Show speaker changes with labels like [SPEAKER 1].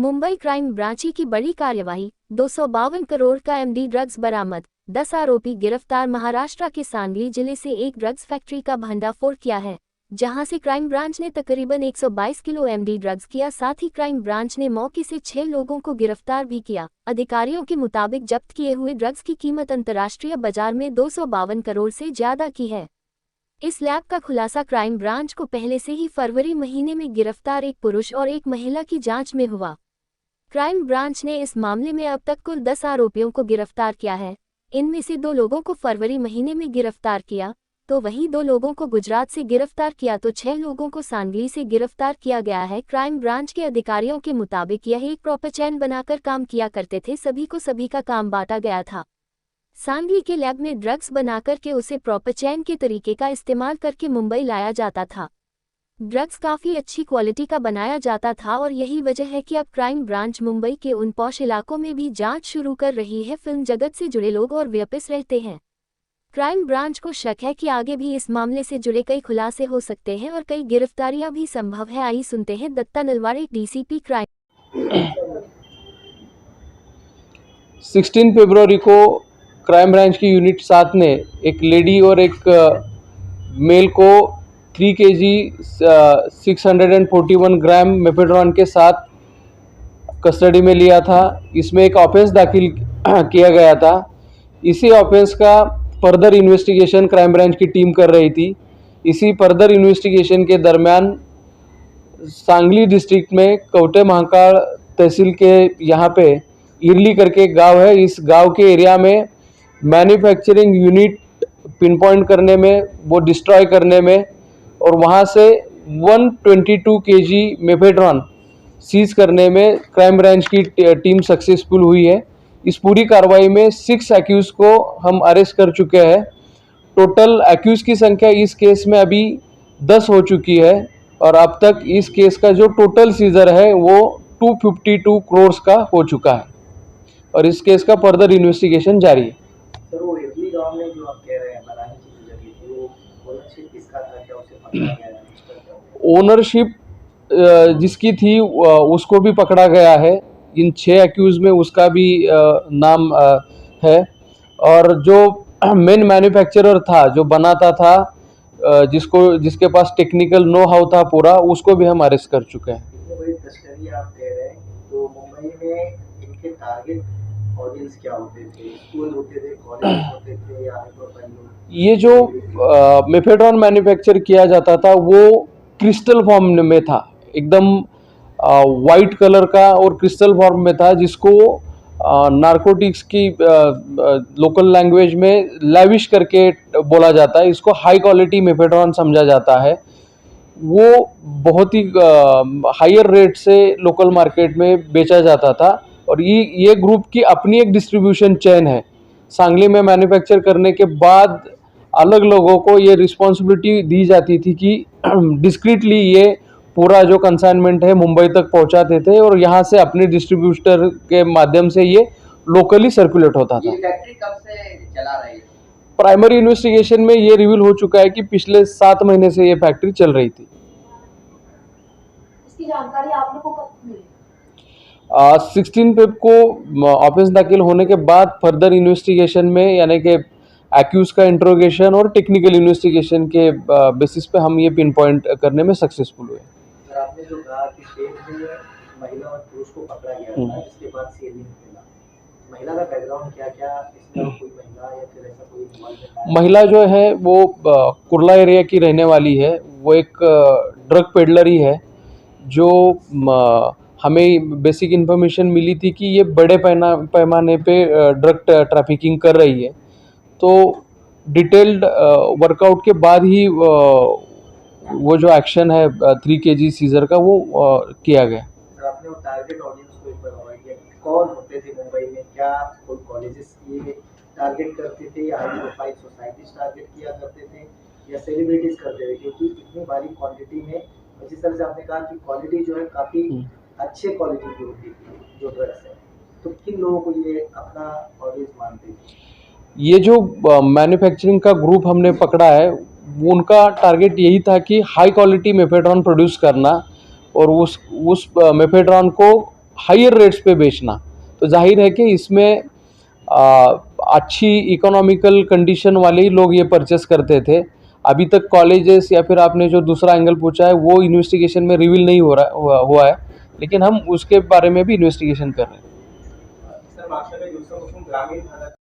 [SPEAKER 1] Mumbai crime branch की बड़ी कार्यवाही, 252 करोड़ का एमडी ड्रग्स बरामद, 10 आरोपी गिरफ्तार। महाराष्ट्र के सांगली जिले से एक ड्रग्स फैक्ट्री का भंडाफोड़ किया है, जहां से क्राइम ब्रांच ने तकरीबन 122 किलो एमडी ड्रग्स किया। साथ ही क्राइम ब्रांच ने मौके से 6 लोगों को गिरफ्तार भी किया। अधिकारियों के मुताबिक जब्त किए हुए ड्रग्स की कीमत अंतर्राष्ट्रीय बाजार में 252 करोड़ से ज्यादा की है। इस लैब का खुलासा क्राइम ब्रांच को पहले से ही फरवरी महीने में गिरफ्तार एक पुरुष और एक महिला की जांच में हुआ। क्राइम ब्रांच ने इस मामले में अब तक कुल 10 आरोपियों को गिरफ्तार किया है। इनमें से 2 लोगों को फरवरी महीने में गिरफ्तार किया, तो वहीं 2 लोगों को गुजरात से गिरफ्तार किया, तो 6 लोगों को सांगली से गिरफ्तार किया गया है। क्राइम ब्रांच के अधिकारियों के मुताबिक यह एक प्रॉपर चैन बनाकर काम किया करते थे। सभी को सभी का काम बांटा गया था। सांगली के लैब में ड्रग्स बनाकर के उसे प्रॉपर चैन के तरीके का इस्तेमाल करके मुंबई लाया जाता था। ड्रग्स काफ़ी अच्छी क्वालिटी का बनाया जाता था और यही वजह है कि अब क्राइम ब्रांच मुंबई के उन पॉश इलाकों में भी जांच शुरू कर रही है। फिल्म जगत से जुड़े लोग और व्यापिस रहते हैं। क्राइम ब्रांच को शक है कि आगे भी इस मामले से जुड़े कई खुलासे हो सकते हैं और कई गिरफ्तारियां भी संभव है। आइए सुनते हैं दत्ता नलवाड़े, डीसीपी क्राइम।
[SPEAKER 2] 16 फरवरी को क्राइम ब्रांच की यूनिट 7 ने एक लेडी और एक मेल को 3 kg 641 ग्राम मेफेड्रॉन के साथ कस्टडी में लिया था। इसमें एक ऑफेंस दाखिल किया गया था। इसी ऑफेंस का फर्दर इन्वेस्टिगेशन क्राइम ब्रांच की टीम कर रही थी। इसी फर्दर इन्वेस्टिगेशन के दरमियान सांगली डिस्ट्रिक्ट में कवटे महाकाल तहसील के यहाँ पे इरली करके गांव है। इस गांव के एरिया में मैन्युफैक्चरिंग यूनिट पिन पॉइंट करने में, वो डिस्ट्रॉय करने में और वहाँ से 122 kg मेफेड्रॉन सीज करने में क्राइम ब्रांच की टीम सक्सेसफुल हुई है। इस पूरी कार्रवाई में 6 एक्यूज को हम अरेस्ट कर चुके हैं। टोटल एक्यूज की संख्या इस केस में अभी 10 हो चुकी है और अब तक इस केस का जो टोटल सीजर है वो 252 करोड़ का हो चुका है और इस केस का फर्दर इन्वेस्टिगेशन जारी है।
[SPEAKER 3] सर, वो इरली गांव में जो आप कह रहे हैं बनाने की जगह थी, वो ओनरशिप किसका था? क्या उसे पकड़ा गया है?
[SPEAKER 2] ओनरशिप जिसकी थी उसको भी पकड़ा गया है। इन 6 एक्यूज में उसका भी नाम है और जो मेन मैन्युफैक्चरर था, जो बनाता था, जिसके पास टेक्निकल नो हाउ था पूरा, उसको भी हम अरेस्ट कर चुके हैं।
[SPEAKER 3] इतनी बड़ी तस्करी आप कह रहे हैं, तो मुंबई में इनके टारगेट ऑडियंस क्या होते थे? स्कूल होते थे, कॉलेज होते थे या
[SPEAKER 2] ये जो मेफेड्रॉन मैन्युफैक्चर किया जाता था वो क्रिस्टल फॉर्म में था, एकदम वाइट कलर का और क्रिस्टल फॉर्म में था, जिसको नारकोटिक्स की लोकल लैंग्वेज में लैविश करके बोला जाता है। इसको हाई क्वालिटी मेफेड्रॉन समझा जाता है। वो बहुत ही हायर रेट से लोकल मार्केट में बेचा जाता था और ये ग्रुप की अपनी एक डिस्ट्रीब्यूशन चेन है। सांगली में मैन्युफैक्चर करने के बाद अलग लोगों को ये रिस्पॉन्सिबिलिटी दी जाती थी कि डिस्क्रीटली ये पूरा जो कंसाइनमेंट है मुंबई तक पहुंचाते थे और यहाँ से अपने डिस्ट्रीब्यूटर के माध्यम से ये लोकली सर्कुलेट होता था।
[SPEAKER 3] ये फैक्ट्री कब से चला रही है?
[SPEAKER 2] प्राइमरी इन्वेस्टिगेशन में ये रिवील हो चुका है कि पिछले 7 महीने से ये फैक्ट्री चल रही थी।
[SPEAKER 1] इसकी जानकारी आप लोगों को कब मिली?
[SPEAKER 2] 16 फेब को ऑफेंस दाखिल होने के बाद फर्दर इन्वेस्टिगेशन में, यानी कि एक्यूज का इंट्रोगेशन और टेक्निकल इन्वेस्टिगेशन के बेसिस पे हम ये पिन पॉइंट करने में सक्सेसफुल हुए।
[SPEAKER 3] सर, आपने जो कहा कि शेख में महिला और पुरुष को पकड़ा गया था, जिसके बाद सीलिंग मिला, महिला का बैकग्राउंड क्या इसमें? कोई महिला या फिर ऐसा कोई इन्वॉल्वमेंट?
[SPEAKER 2] महिला जो है वो कुर्ला एरिया की रहने वाली है। वो एक ड्रग पेडलर ही है। जो हमें बेसिक इन्फॉर्मेशन मिली थी कि ये बड़े पैमाने पे ड्रग ट्रैफिकिंग कर रही है, तो डिटेल्ड वर्कआउट के बाद ही वो जो एक्शन है 3 kg सीजर का वो किया गया।
[SPEAKER 3] सर, आपने वो टारगेट ऑडियंस को एक बार अवॉइड किया, कौन होते थे मुंबई में? क्या कोई कॉलेजेस ये टारगेट करते थे या हाई प्रोफाइल सोसाइटीज टारगेट किया करते थे या सेलिब्रिटीज करते थे? क्योंकि इतनी बड़ी क्वांटिटी में, जिस तरह से आपने कहा कि क्वालिटी जो है काफ़ी अच्छे क्वालिटी की होती थी जो ड्रग्स है, तो किन लोगों को ये अपना ऑडियंस मानते थे?
[SPEAKER 2] ये जो मैन्युफैक्चरिंग का ग्रुप हमने पकड़ा है, उनका टारगेट यही था कि हाई क्वालिटी मेफेड्रॉन प्रोड्यूस करना और उस मेफेड्रॉन को हायर रेट्स पे बेचना। तो जाहिर है कि इसमें अच्छी इकोनॉमिकल कंडीशन वाले ही लोग ये परचेस करते थे। अभी तक कॉलेजेस या फिर आपने जो दूसरा एंगल पूछा है वो इन्वेस्टिगेशन में रिवील नहीं हुआ है, लेकिन हम उसके बारे में भी इन्वेस्टिगेशन कर रहे हैं।
[SPEAKER 3] सर, मागच्या काही दिवसापासून ग्रामीण भागात